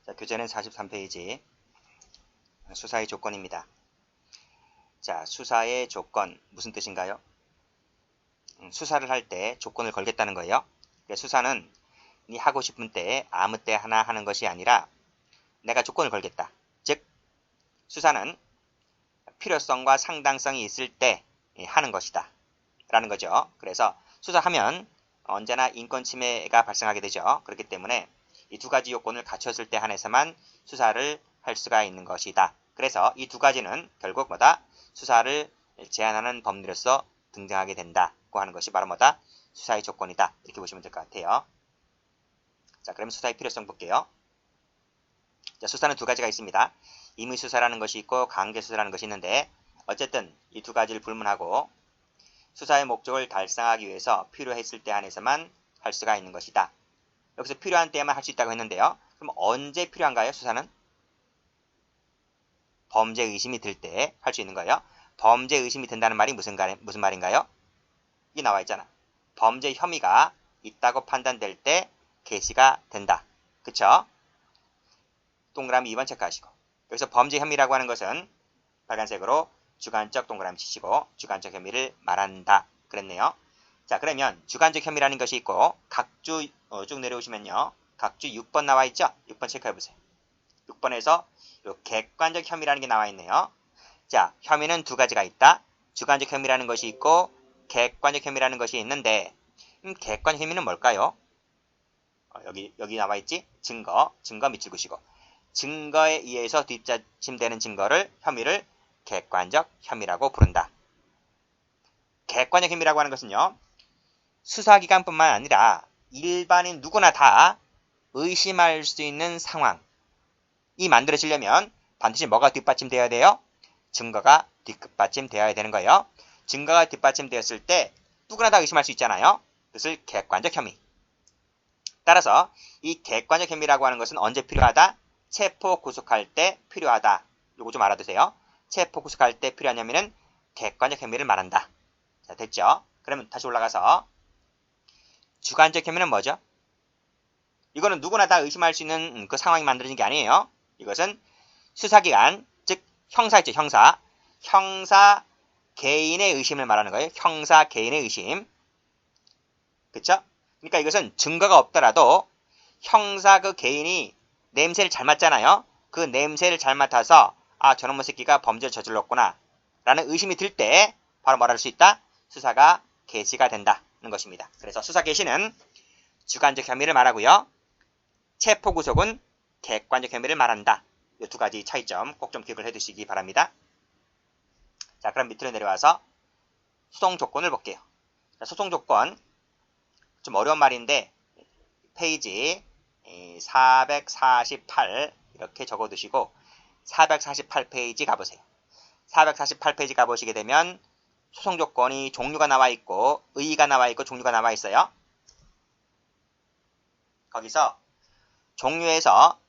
자, 교재는 43페이지. 수사의 조건입니다. 자, 수사의 조건 무슨 뜻인가요? 수사를 할 때 조건을 걸겠다는 거예요. 수사는 네 하고 싶은 때 아무 때 하나 하는 것이 아니라 내가 조건을 걸겠다. 즉 수사는 필요성과 상당성이 있을 때 하는 것이다 라는 거죠. 그래서 수사하면 언제나 인권 침해가 발생하게 되죠. 그렇기 때문에 이 두 가지 요건을 갖췄을 때 한해서만 수사를 할 수가 있는 것이다. 그래서 이 두 가지는 결국 뭐다? 수사를 제한하는 법률로서 등장하게 된다고 하는 것이 바로 뭐다? 수사의 조건이다. 이렇게 보시면 될 것 같아요. 자, 그럼 수사의 필요성 볼게요. 자, 수사는 두 가지가 있습니다. 임의수사라는 것이 있고 강제수사라는 것이 있는데 어쨌든 이 두 가지를 불문하고 수사의 목적을 달성하기 위해서 필요했을 때 한해서만 할 수가 있는 것이다. 여기서 필요한 때에만 할 수 있다고 했는데요. 그럼 언제 필요한가요? 수사는? 범죄 의심이 들 때 할 수 있는 거예요. 범죄 의심이 든다는 말이 무슨 말인가요? 이게 나와 있잖아. 범죄 혐의가 있다고 판단될 때 개시가 된다. 그쵸? 동그라미 2번 체크하시고. 여기서 범죄 혐의라고 하는 것은 빨간색으로 주관적 동그라미 치시고 주관적 혐의를 말한다. 그랬네요. 자, 그러면 주관적 혐의라는 것이 있고 각주 쭉 내려오시면요. 각주 6번 나와 있죠? 6번 체크해보세요. 6번에서 객관적 혐의라는 게 나와 있네요. 자, 혐의는 두 가지가 있다. 주관적 혐의라는 것이 있고 객관적 혐의라는 것이 있는데 객관적 혐의는 뭘까요? 여기 나와 있지? 증거 밑줄 그시고 증거에 의해서 뒷받침되는 혐의를 객관적 혐의라고 부른다. 객관적 혐의라고 하는 것은요. 수사기관뿐만 아니라 일반인 누구나 다 의심할 수 있는 상황이 만들어지려면 반드시 뭐가 뒷받침되어야 돼요? 증거가 뒷받침되어야 되는 거예요. 증거가 뒷받침되었을 때 누구나 다 의심할 수 있잖아요. 그것을 객관적 혐의. 따라서 이 객관적 혐의라고 하는 것은 언제 필요하다? 체포 구속할 때 필요하다. 요거 좀 알아두세요. 체포 구속할 때 필요한 혐의는 객관적 혐의를 말한다. 자, 됐죠? 그러면 다시 올라가서 주관적 혐의는 뭐죠? 이거는 누구나 다 의심할 수 있는 그 상황이 만들어진 게 아니에요. 이것은 수사기관, 즉 형사 있죠, 형사. 형사 개인의 의심을 말하는 거예요. 형사 개인의 의심. 그쵸? 그러니까 이것은 증거가 없더라도 형사 그 개인이 냄새를 잘 맡잖아요. 그 냄새를 잘 맡아서 아, 저놈의 새끼가 범죄를 저질렀구나 라는 의심이 들 때 바로 뭐라 할 수 있다? 수사가 개시가 된다는 것입니다. 그래서 수사 개시는 주관적 혐의를 말하고요. 체포 구속은 객관적 혐의를 말한다. 이 두 가지 차이점 꼭 좀 기억을 해두시기 바랍니다. 자, 그럼 밑으로 내려와서 소송 조건을 볼게요. 자, 소송 조건 좀 어려운 말인데 페이지 448 이렇게 적어두시고 448페이지 가보세요. 448페이지 가보시게 되면 소송 조건이 종류가 나와 있고 의의가 나와 있고 종류가 나와 있어요. 거기서 종류에서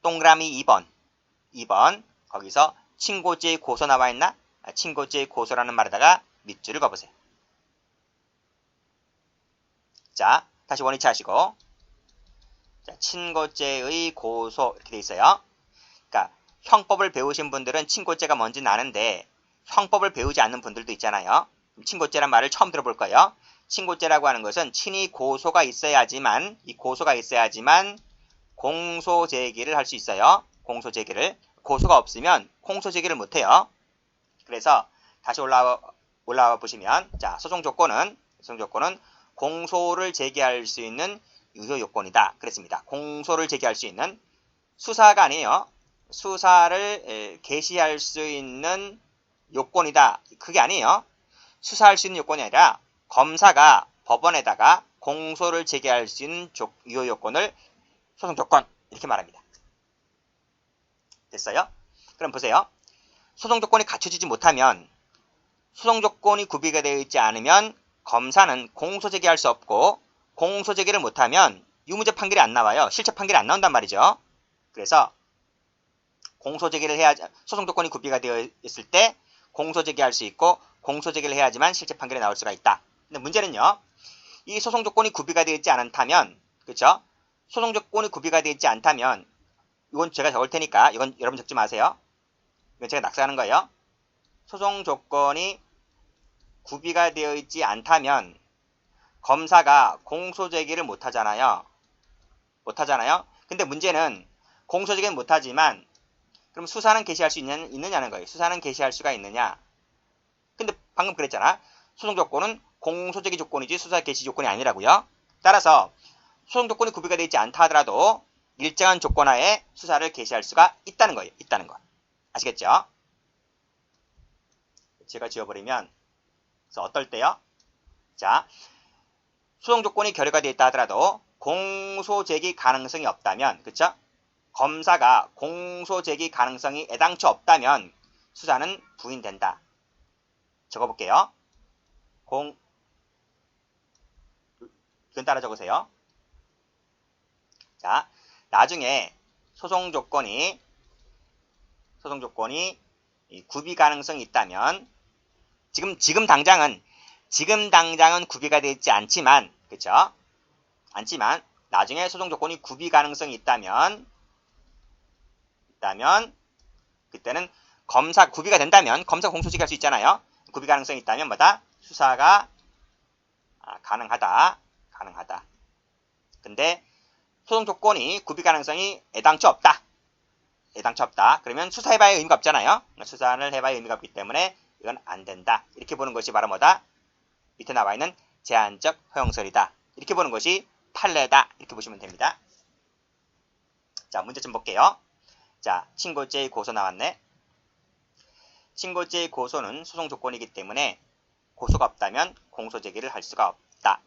동그라미 2번 거기서 친고죄의 고소 나와 있나? 친고죄의 고소라는 말에다가 밑줄을 그어보세요. 자, 다시 원위치 하시고 자, 친고죄의 고소 이렇게 돼 있어요. 그러니까 형법을 배우신 분들은 친고죄가 뭔지는 아는데 형법을 배우지 않는 분들도 있잖아요. 친고죄란 말을 처음 들어볼 거예요. 친고죄라고 하는 것은 친히 고소가 있어야지만 공소 제기를 할 수 있어요. 공소 제기를. 고소가 없으면 공소 제기를 못 해요. 그래서 다시 올라와 보시면 자, 소송 조건은 공소를 제기할 수 있는 유효 요건이다. 그랬습니다. 공소를 제기할 수 있는 수사가 아니에요. 수사를 개시할 수 있는 요건이다. 그게 아니에요. 수사할 수 있는 요건이 아니라 검사가 법원에다가 공소를 제기할 수 있는 유효 요건을 소송 조건 이렇게 말합니다. 됐어요? 그럼 보세요. 소송 조건이 갖춰지지 못하면 소송 조건이 구비가 되어 있지 않으면 검사는 공소 제기할 수 없고 공소 제기를 못하면 유무죄 판결이 안 나와요. 실체 판결이 안 나온단 말이죠. 그래서 공소 제기를 해야 소송 조건이 구비가 되어 있을 때 공소 제기할 수 있고 공소 제기를 해야지만 실체 판결이 나올 수가 있다. 근데 문제는요. 이 소송 조건이 구비가 되어 있지 않다면 그렇죠? 소송 조건이 구비가 되어 있지 않다면, 이건 제가 적을 테니까 이건 여러분 적지 마세요. 이건 제가 낙서하는 거예요. 소송 조건이 구비가 되어 있지 않다면 검사가 공소 제기를 못 하잖아요. 근데 문제는 공소 제기는 못 하지만 그럼 수사는 개시할 수 있느냐는 거예요. 수사는 개시할 수가 있느냐. 근데 방금 그랬잖아. 소송 조건은 공소 제기 조건이지 수사 개시 조건이 아니라고요. 따라서 소송 조건이 구비가 되어 있지 않다 하더라도 일정한 조건 하에 수사를 개시할 수가 있다는 거예요. 있다는 거. 아시겠죠? 제가 지워버리면 그래서 어떨 때요? 자, 소송 조건이 결여가 되어 있다 하더라도 공소 제기 가능성이 없다면, 그쵸? 검사가 공소 제기 가능성이 애당초 없다면 수사는 부인된다. 적어볼게요. 이건 따라 적으세요. 자, 나중에 소송 조건이 구비 가능성이 있다면 지금 당장은 구비가 되어 있지 않지만, 그쵸? 않지만 나중에 소송 조건이 구비 가능성이 있다면 그때는 구비가 된다면 검사 공소시할 수 있잖아요. 구비 가능성이 있다면 뭐다? 수사가 가능하다. 근데 소송 조건이 구비 가능성이 애당초 없다. 그러면 수사해봐야 의미가 없잖아요. 수사를 해봐야 의미가 없기 때문에 이건 안 된다. 이렇게 보는 것이 바로 뭐다? 밑에 나와 있는 제한적 허용설이다. 이렇게 보는 것이 판례다. 이렇게 보시면 됩니다. 자, 문제 좀 볼게요. 자, 친고죄의 고소 나왔네. 친고죄의 고소는 소송 조건이기 때문에 고소가 없다면 공소 제기를 할 수가 없다.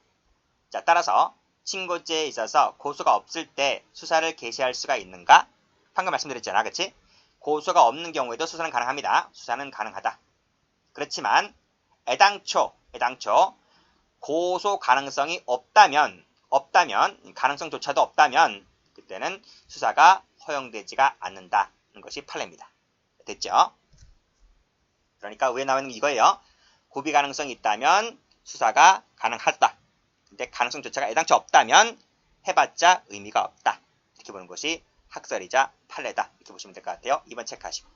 자, 따라서 친고죄에 있어서 고소가 없을 때 수사를 개시할 수가 있는가? 방금 말씀드렸잖아, 그치? 고소가 없는 경우에도 수사는 가능합니다. 수사는 가능하다. 그렇지만 애당초 고소 가능성이 없다면 가능성조차도 없다면 그때는 수사가 허용되지가 않는다는 것이 판례입니다. 됐죠? 그러니까 위에 나와 있는 이거예요. 구비 가능성이 있다면 수사가 가능하다. 근데 가능성조차가 애당초 없다면 해봤자 의미가 없다. 이렇게 보는 것이 학설이자 판례다. 이렇게 보시면 될 것 같아요. 2번 체크하시고.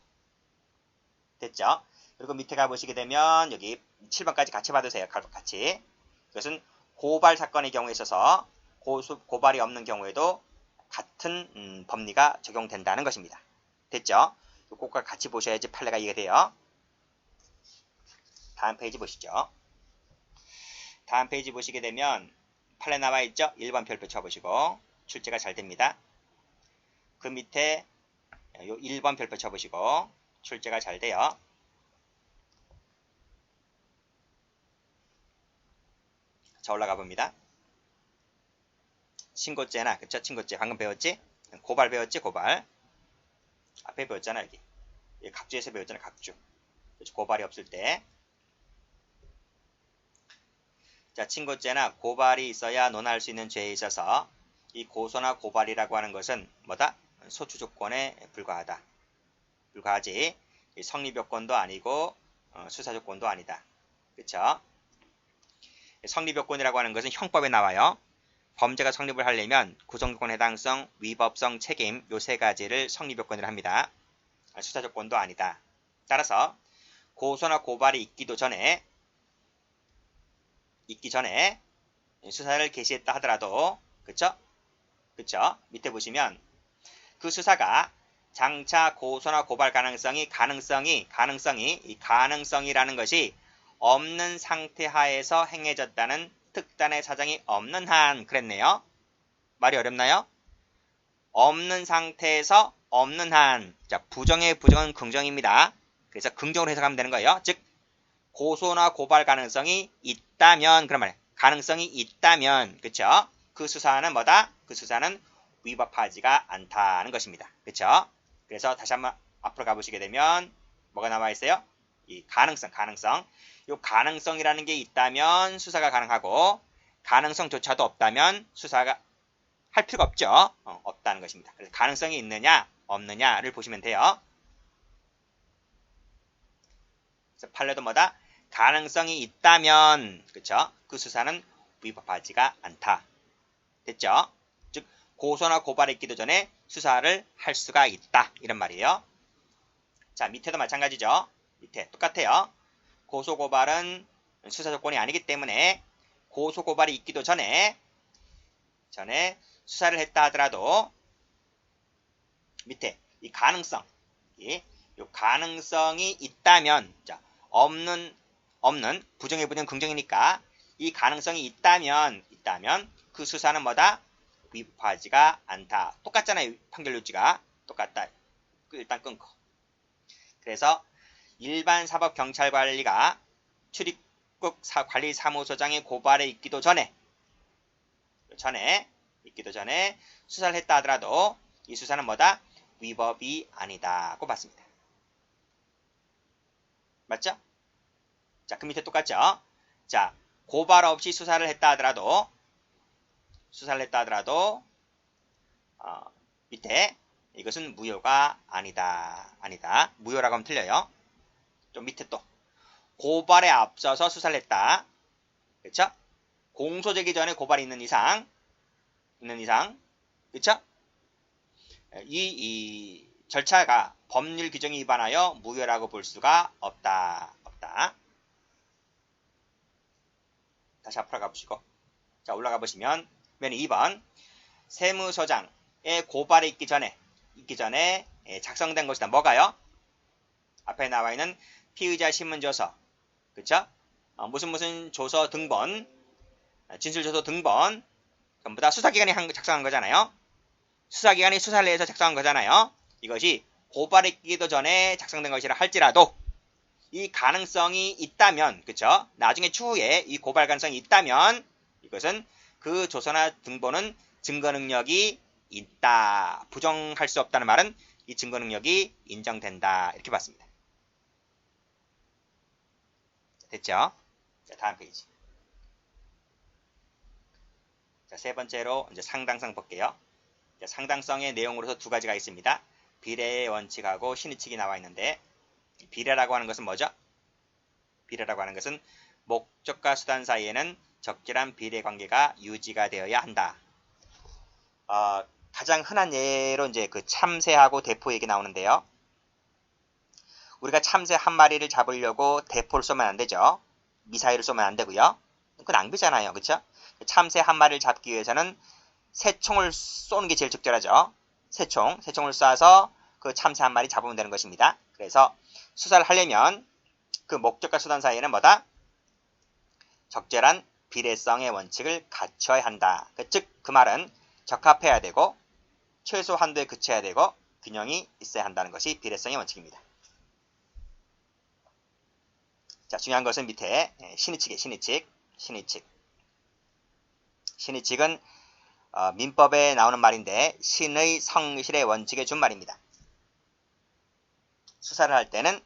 됐죠? 그리고 밑에 가보시게 되면 여기 7번까지 같이 봐두세요. 같이. 이것은 고발 사건의 경우에 있어서 고발이 없는 경우에도 같은 법리가 적용된다는 것입니다. 됐죠? 꼭과 같이 보셔야지 판례가 이해가 돼요. 다음 페이지 보시죠. 다음 페이지 보시게 되면 판례 나와 있죠? 1번 별표 쳐보시고 출제가 잘 됩니다. 그 밑에 요 1번 별표 쳐보시고 출제가 잘 돼요. 자, 올라가 봅니다. 친고죄나, 그쵸? 친고죄 방금 배웠지? 고발 배웠지? 고발. 앞에 배웠잖아, 여기. 각주에서 배웠잖아, 각주. 그렇죠? 고발이 없을 때. 자, 친고죄나 고발이 있어야 논할 수 있는 죄에 있어서 이 고소나 고발이라고 하는 것은 뭐다? 소추 조건에 불과하지. 성립 요건도 아니고 수사 조건도 아니다. 그쵸? 성립 요건이라고 하는 것은 형법에 나와요. 범죄가 성립을 하려면 구성요건 해당성, 위법성, 책임 요 세 가지를 성립 요건이라 합니다. 수사 조건도 아니다. 따라서 고소나 고발이 있기 전에 수사를 개시했다 하더라도 그쵸? 밑에 보시면 그 수사가 장차 고소나 고발 가능성이라는 것이 없는 상태 하에서 행해졌다는 특단의 사정이 없는 한 그랬네요. 말이 어렵나요? 없는 상태에서 없는 한. 자, 부정의 부정은 긍정입니다. 그래서 긍정으로 해석하면 되는 거예요. 즉 고소나 고발 가능성이 있다면 그런 말이에요. 가능성이 있다면 그쵸? 그 수사는 뭐다? 그 수사는 위법하지가 않다는 것입니다. 그쵸? 그래서 다시 한번 앞으로 가보시게 되면 뭐가 나와 있어요? 이 가능성. 이 가능성이라는 게 있다면 수사가 가능하고 가능성조차도 없다면 수사가 할 필요가 없죠. 없다는 것입니다. 그래서 가능성이 있느냐 없느냐를 보시면 돼요. 그래서 판례도 뭐다? 가능성이 있다면 그쵸? 그 수사는 위법하지가 않다. 됐죠? 즉 고소나 고발이 있기도 전에 수사를 할 수가 있다. 이런 말이에요. 자, 밑에도 마찬가지죠. 밑에 똑같아요. 고소 고발은 수사 조건이 아니기 때문에 고소 고발이 있기도 전에 수사를 했다 하더라도 밑에 이 가능성, 이 가능성이 있다면, 자, 없는 부정의 부정 긍정이니까 이 가능성이 있다면 그 수사는 뭐다? 위법하지가 않다. 똑같잖아요. 판결 요지가 똑같다. 일단 끊고. 그래서 일반 사법 경찰관리가 출입국 관리사무소장의 고발에 있기도 전에 수사를 했다 하더라도 이 수사는 뭐다? 위법이 아니다고 봤습니다. 맞죠? 자, 그 밑에 똑같죠? 자, 고발 없이 수사를 했다 하더라도 밑에 이것은 무효가 아니다. 무효라고 하면 틀려요. 좀 밑에 또 고발에 앞서서 수사를 했다. 그렇죠? 공소제기 전에 고발이 있는 이상 그렇죠? 이 절차가 법률 규정에 위반하여 무효라고 볼 수가 없다. 다시 앞으로 가보시고, 자, 올라가 보시면 맨 2번 세무서장의 고발이 있기 전에 작성된 것이다. 뭐가요? 앞에 나와 있는 피의자 신문조서, 그쵸? 무슨 조서 등본, 진술조서 등본, 전부 다 수사기관이 작성한 거잖아요. 수사기관이 수사를 해서 작성한 거잖아요. 이것이 고발이 있기도 전에 작성된 것이라 할지라도 이 가능성이 있다면, 그쵸? 나중에 추후에 이 고발 가능성이 있다면 이것은 그 조서나 등본은 증거 능력이 있다. 부정할 수 없다는 말은 이 증거 능력이 인정된다. 이렇게 봤습니다. 됐죠? 자, 다음 페이지. 자, 세 번째로 이제 상당성 볼게요. 자, 상당성의 내용으로서 두 가지가 있습니다. 비례의 원칙하고 신의칙이 나와 있는데, 비례라고 하는 것은 뭐죠? 비례라고 하는 것은 목적과 수단 사이에는 적절한 비례 관계가 유지가 되어야 한다. 가장 흔한 예로 이제 그 참새하고 대포 얘기 나오는데요. 우리가 참새 한 마리를 잡으려고 대포를 쏘면 안 되죠. 미사일을 쏘면 안 되고요. 그건 낭비잖아요. 그렇죠? 참새 한 마리를 잡기 위해서는 새총을 쏘는 게 제일 적절하죠. 새총을 쏴서 그 참새 한 마리 잡으면 되는 것입니다. 그래서 수사를 하려면 그 목적과 수단 사이에는 뭐다? 적절한 비례성의 원칙을 갖춰야 한다. 즉, 그 말은 적합해야 되고 최소 한도에 그쳐야 되고 균형이 있어야 한다는 것이 비례성의 원칙입니다. 자, 중요한 것은 밑에 신의칙이에요. 신의칙은 민법에 나오는 말인데 신의 성실의 원칙에 준 말입니다. 수사를 할 때는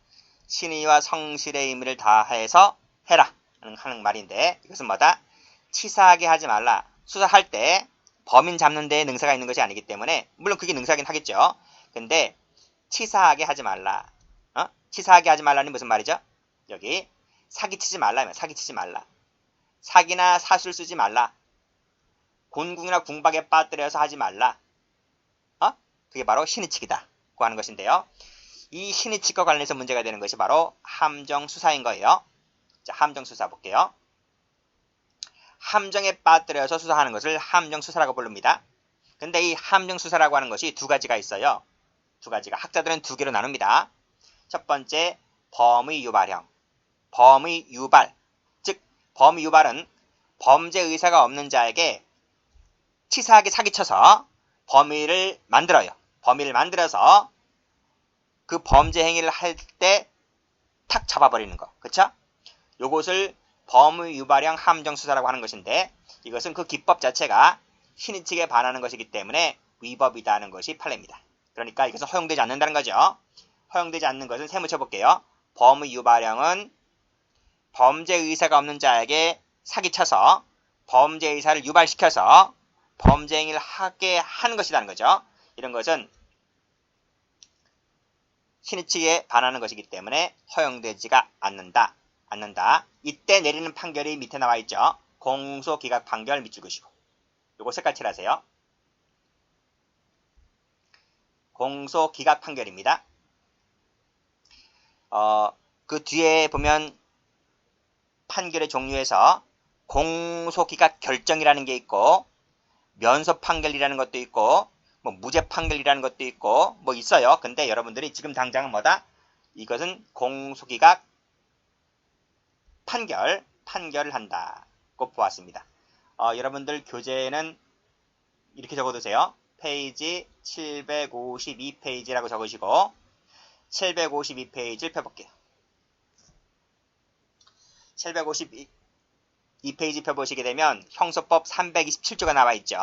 신의와 성실의 의미를 다해서 해라 하는 말인데 이것은 뭐다? 치사하게 하지 말라. 수사할 때 범인 잡는 데에 능사가 있는 것이 아니기 때문에 물론 그게 능사긴 하겠죠. 근데 치사하게 하지 말라. 치사하게 하지 말라는 무슨 말이죠? 여기 사기치지 말라. 사기나 사술 쓰지 말라. 곤궁이나 궁박에 빠뜨려서 하지 말라. 그게 바로 신의칙이다고 하는 것인데요. 이 신의칙과 관련해서 문제가 되는 것이 바로 함정수사인 거예요. 자, 함정수사 볼게요. 함정에 빠뜨려서 수사하는 것을 함정수사라고 부릅니다. 근데 이 함정수사라고 하는 것이 두 가지가 있어요. 두 가지가 학자들은 두 개로 나눕니다. 첫 번째, 범의 유발형. 범의 유발. 즉, 범의 유발은 범죄 의사가 없는 자에게 치사하게 사기쳐서 범위를 만들어요. 범위를 만들어서 그 범죄 행위를 할 때 탁 잡아버리는 거. 그쵸? 요것을 범의 유발형 함정수사라고 하는 것인데 이것은 그 기법 자체가 신의칙에 반하는 것이기 때문에 위법이다는 것이 판례입니다. 그러니까 이것은 허용되지 않는다는 거죠. 허용되지 않는 것은 세무쳐 볼게요. 범의 유발형은 범죄 의사가 없는 자에게 사기쳐서 범죄 의사를 유발시켜서 범죄 행위를 하게 하는 것이라는 거죠. 이런 것은 신의칙에 반하는 것이기 때문에 허용되지가 않는다. 이때 내리는 판결이 밑에 나와 있죠. 공소기각 판결 밑줄 그시고 요거 색깔 칠하세요. 공소기각 판결입니다. 그 뒤에 보면 판결의 종류에서 공소기각 결정이라는 게 있고 면소 판결이라는 것도 있고 뭐 무죄 판결이라는 것도 있고 뭐 있어요. 근데 여러분들이 지금 당장은 뭐다? 이것은 공소기각 판결을 한다고 보았습니다. 여러분들 교재에는 이렇게 적어두세요. 페이지 752페이지라고 적으시고 752페이지를 펴볼게요. 752페이지 펴보시게 되면 형소법 327조가 나와 있죠.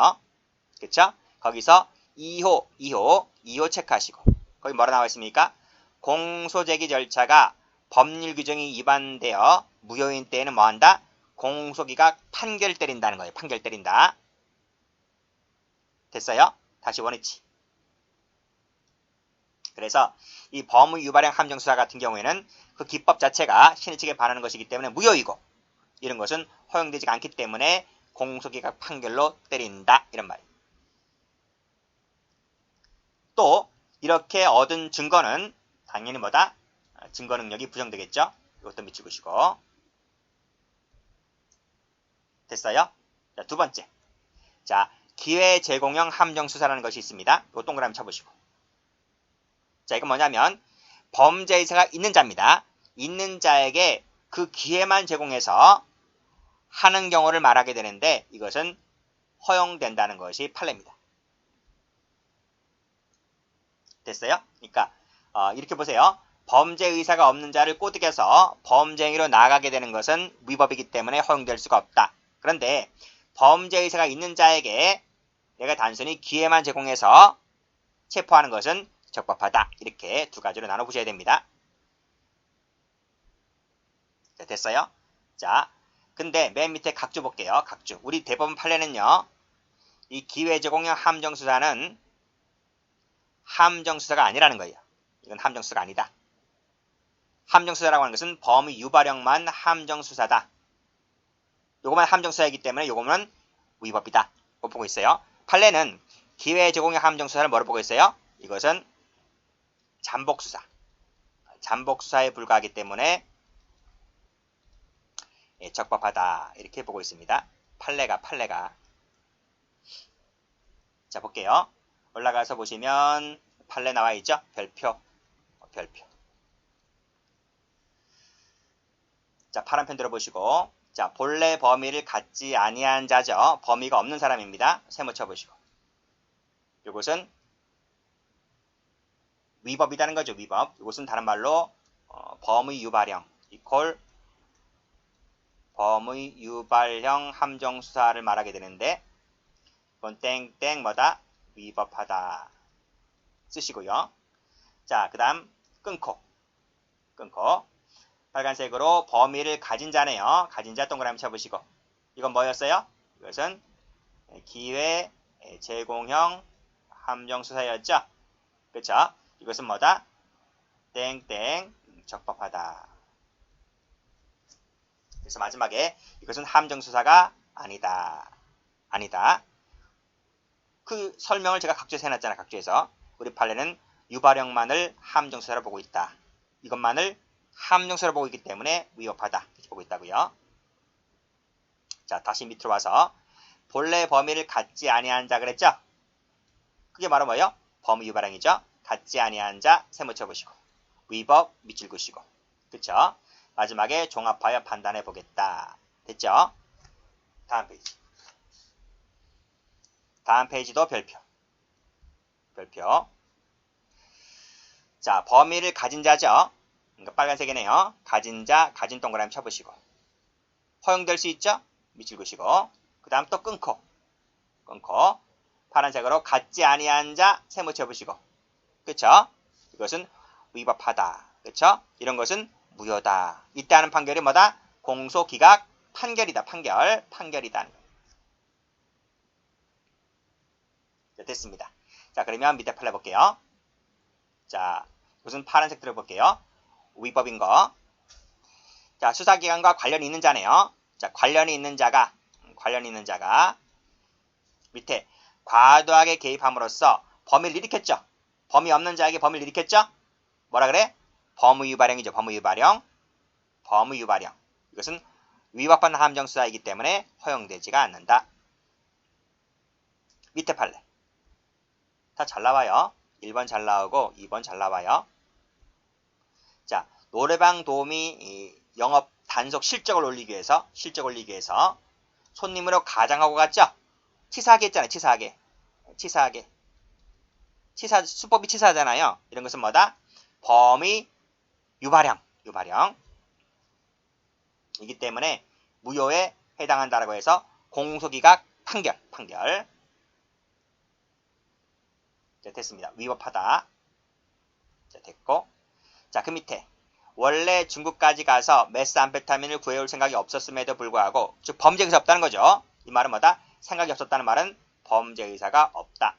그쵸? 거기서 2호 체크하시고 거기 뭐라 나와 있습니까? 공소제기 절차가 법률 규정이 위반되어 무효인 때에는 뭐한다? 공소기각 판결 때린다는 거예요. 판결 때린다. 됐어요? 다시 원위치. 그래서 이 범의 유발형 함정수사 같은 경우에는 그 기법 자체가 신의 측에 반하는 것이기 때문에 무효이고 이런 것은 허용되지 않기 때문에 공소기각 판결로 때린다. 이런 말이에요. 또 이렇게 얻은 증거는 당연히 뭐다? 증거 능력이 부정되겠죠? 이것도 미치고시고 됐어요? 자, 두 번째. 자, 기회 제공형 함정수사라는 것이 있습니다. 이거 동그라미 쳐보시고. 자, 이건 뭐냐면 범죄 의사가 있는 자입니다. 있는 자에게 그 기회만 제공해서 하는 경우를 말하게 되는데 이것은 허용된다는 것이 판례입니다. 됐어요? 그러니까 이렇게 보세요. 범죄 의사가 없는 자를 꼬드겨서 범죄 행위로 나아가게 되는 것은 위법이기 때문에 허용될 수가 없다. 그런데 범죄 의사가 있는 자에게 내가 단순히 기회만 제공해서 체포하는 것은 적법하다. 이렇게 두 가지로 나눠보셔야 됩니다. 자, 됐어요? 자, 근데 맨 밑에 각주 볼게요. 각주. 우리 대법원 판례는요. 이 기회 제공형 함정수사는 함정수사가 아니라는 거예요. 이건 함정수사가 아니다. 함정수사라고 하는 것은 범의 유발형만 함정수사다. 요거만 함정수사이기 때문에 요거는 위법이다. 뭐 보고 있어요. 판례는 기회 제공형 함정수사를 뭐로 보고 있어요? 이것은 잠복수사. 잠복수사에 불과하기 때문에 적법하다. 이렇게 보고 있습니다. 판례가. 자, 볼게요. 올라가서 보시면 판례 나와 있죠? 별표. 자, 파란 편 들어보시고 자, 본래 범위를 갖지 아니한 자죠. 범위가 없는 사람입니다. 세모 쳐보시고 이것은 위법이라는 거죠. 위법. 이것은 다른 말로 범의 유발형 이퀄 범의 유발형 함정수사를 말하게 되는데 이건 땡땡 뭐다? 위법하다. 쓰시고요. 자, 그 다음 끊고 빨간색으로 범위를 가진 자네요. 가진 자 동그라미 쳐보시고 이건 뭐였어요? 이것은 기회 제공형 함정수사였죠. 그쵸? 이것은 뭐다? 땡땡 적법하다. 그래서 마지막에 이것은 함정수사가 아니다. 그 설명을 제가 각주에서 해놨잖아. 각주에서 우리 판례는 유발형만을 함정수사로 보고 있다. 이것만을 함정수사로 보고 있기 때문에 위법하다. 이렇게 보고 있다고요. 자, 다시 밑으로 와서 본래 범위를 갖지 아니한 자 그랬죠? 그게 바로 뭐예요? 범위 유발형이죠. 갖지 아니한 자 세모 쳐보시고 위법 밑줄 그으시고 그쵸? 마지막에 종합하여 판단해 보겠다. 됐죠? 다음 페이지. 다음 페이지도 별표. 자, 범위를 가진 자죠. 그러니까 빨간색이네요. 가진 자, 가진 동그라미 쳐보시고 허용될 수 있죠? 밑줄 그으시고 그 다음 또 끊고 파란색으로 갖지 아니한 자 세모 쳐보시고 그쵸? 이것은 위법하다. 그쵸? 이런 것은 무효다. 이때 하는 판결이 뭐다? 공소기각 판결이다. 판결이다. 자, 됐습니다. 자, 그러면 밑에 판례 볼게요. 자, 무슨 파란색 들어볼게요. 위법인 거. 자, 수사기관과 관련이 있는 자네요. 자, 관련이 있는 자가 밑에 과도하게 개입함으로써 범위를 일으켰죠. 범위 없는 자에게 범위를 일으켰죠? 뭐라 그래? 범의유발형이죠. 범의유발형. 범의유발형. 이것은 위법한 함정수사이기 때문에 허용되지가 않는다. 밑에 판례. 다 잘 나와요. 1번 잘 나오고 2번 잘 나와요. 자, 노래방 도우미 영업 단속 실적을 올리기 위해서 손님으로 가장하고 갔죠? 치사하게 했잖아요. 치사하게. 수법이 치사하잖아요. 이런 것은 뭐다? 범의 유발형. 이기 때문에 무효에 해당한다라고 해서 공소기각 판결. 자, 됐습니다. 위법하다. 자, 됐고. 자, 그 밑에 원래 중국까지 가서 메스암페타민을 구해올 생각이 없었음에도 불구하고, 즉 범죄 의사 없다는 거죠. 이 말은 뭐다? 생각이 없었다는 말은 범죄 의사가 없다.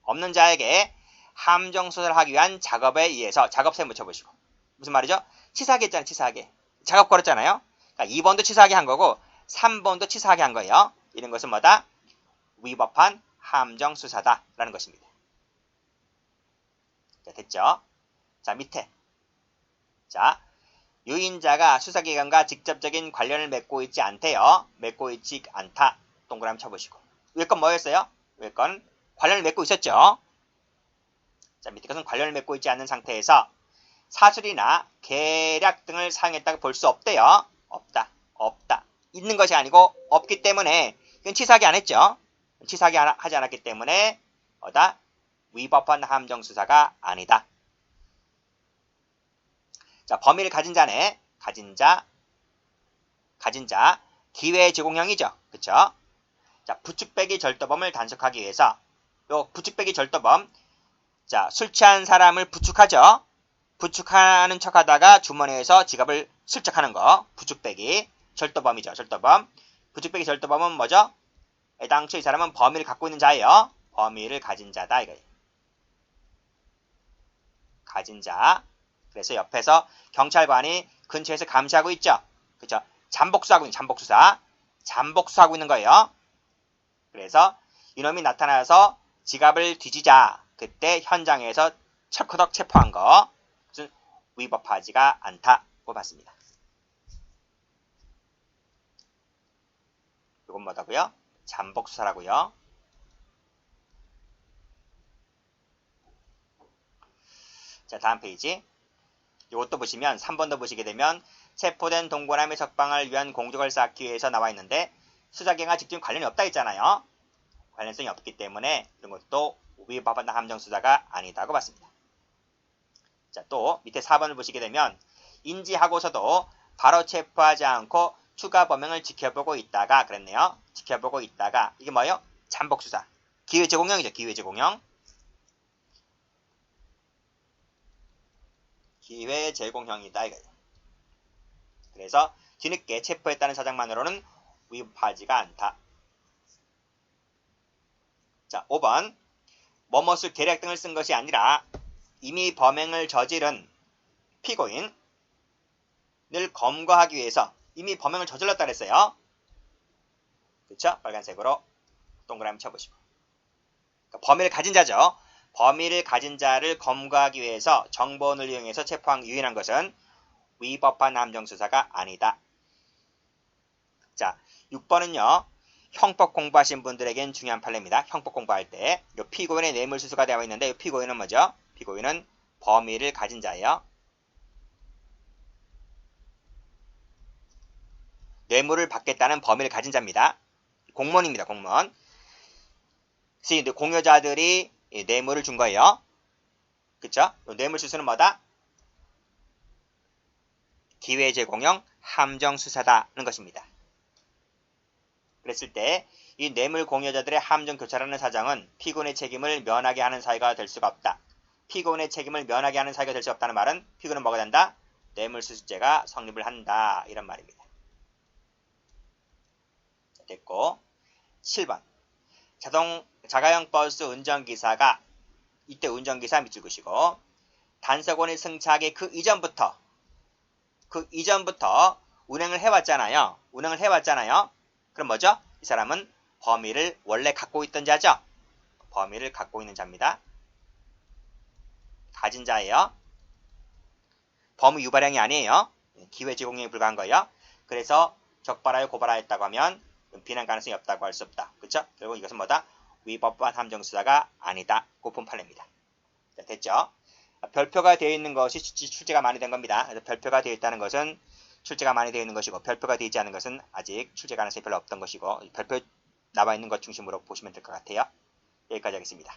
없는 자에게 함정 수사를 하기 위한 작업에 의해서 작업세 묻혀보시고. 무슨 말이죠? 치사하게 했잖아요. 치사하게. 작업 걸었잖아요. 그러니까 2번도 치사하게 한 거고 3번도 치사하게 한 거예요. 이런 것은 뭐다? 위법한 함정 수사다 라는 것입니다. 자, 됐죠? 자, 밑에. 자, 유인자가 수사기관과 직접적인 관련을 맺고 있지 않대요. 맺고 있지 않다. 동그라미 쳐보시고. 위에 건 뭐였어요? 위에 건 관련을 맺고 있었죠. 자, 밑에 것은 관련을 맺고 있지 않는 상태에서 사술이나 계략 등을 사용했다고 볼 수 없대요. 없다. 있는 것이 아니고 없기 때문에 이건 치사하게 안 했죠. 치사하게 하지 않았기 때문에 뭐다? 위법한 함정수사가 아니다. 자, 범위를 가진 자네. 가진 자 기회 제공형이죠. 그쵸? 자, 부축배기 절도범을 단속하기 위해서 요 부축배기 절도범, 자, 술 취한 사람을 부축하죠. 부축하는 척하다가 주머니에서 지갑을 슬쩍 하는 거. 부축배기 절도범이죠. 절도범. 부축배기 절도범은 뭐죠? 애당초 이 사람은 범위를 갖고 있는 자예요. 범위를 가진 자다 이거예요. 가진 자. 그래서 옆에서 경찰관이 근처에서 감시하고 있죠. 그죠? 잠복수하고 있는 거예요. 그래서 이놈이 나타나서 지갑을 뒤지자. 그때 현장에서 철커덕 체포한 거. 무슨 위법하지가 않다고 봤습니다. 이건 뭐다고요? 잠복수사라고요. 자, 다음 페이지. 이것도 보시면 3번도 보시게 되면 체포된 동고남의 석방을 위한 공적을 쌓기 위해서 나와 있는데 수사기관과 직접 관련이 없다 했잖아요. 관련성이 없기 때문에 이런 것도 위법한 함정수사가 아니다고 봤습니다. 자, 또 밑에 4번을 보시게 되면 인지하고서도 바로 체포하지 않고 추가 범행을 지켜보고 있다가 그랬네요. 지켜보고 있다가 이게 뭐예요? 잠복수사. 기회제공형이죠. 기회제공형. 기회제공형이다 이거예요. 그래서 뒤늦게 체포했다는 사정만으로는 위법하지가 않다. 자, 5번. 뭐뭇을 계략 등을 쓴 것이 아니라 이미 범행을 저지른 피고인을 검거하기 위해서 이미 범행을 저질렀다 그랬어요. 그쵸? 빨간색으로 동그라미 쳐보시고. 그러니까 범위를 가진 자죠. 범위를 가진 자를 검거하기 위해서 정보원을 이용해서 유인한 것은 위법한 함정수사가 아니다. 자, 6번은요. 형법 공부하신 분들에겐 중요한 판례입니다. 형법 공부할 때 이 피고인의 뇌물수수가 되어 있는데 이 피고인은 뭐죠? 피고인은 범위를 가진 자예요. 뇌물을 받겠다는 범위를 가진 자입니다. 공무원입니다. 공무원. 그래서 공여자들이 뇌물을 준 거예요. 그쵸? 뇌물수수는 뭐다? 기회제공형 함정수사다는 것입니다. 그랬을 때 이 뇌물 공여자들의 함정교차라는 사정은 피고인의 책임을 면하게 하는 사유가 될 수가 없다. 피고인의 책임을 면하게 하는 사유가 될 수 없다는 말은 피고인은 뭐가 된다? 뇌물수수죄가 성립을 한다. 이런 말입니다. 됐고 7번. 자가용 버스 운전기사가 이때 운전기사 밑줄 그시고 단속원이 승차하기 그 이전부터 운행을 해왔잖아요. 그럼 뭐죠? 이 사람은 범위를 원래 갖고 있던 자죠. 범위를 갖고 있는 자입니다. 가진 자예요. 범위 유발형이 아니에요. 기회 제공에 불과한 거예요. 그래서 적발하여 고발하였다고 하면 비난 가능성이 없다고 할 수 없다. 그렇죠? 결국 이것은 뭐다? 위법한 함정수사가 아니다. 고품 판례입니다. 자, 됐죠? 별표가 되어 있는 것이 출제가 많이 된 겁니다. 그래서 별표가 되어 있다는 것은 출제가 많이 되어 있는 것이고 별표가 되어 있지 않은 것은 아직 출제 가능성이 별로 없던 것이고 별표 나와 있는 것 중심으로 보시면 될 것 같아요. 여기까지 하겠습니다.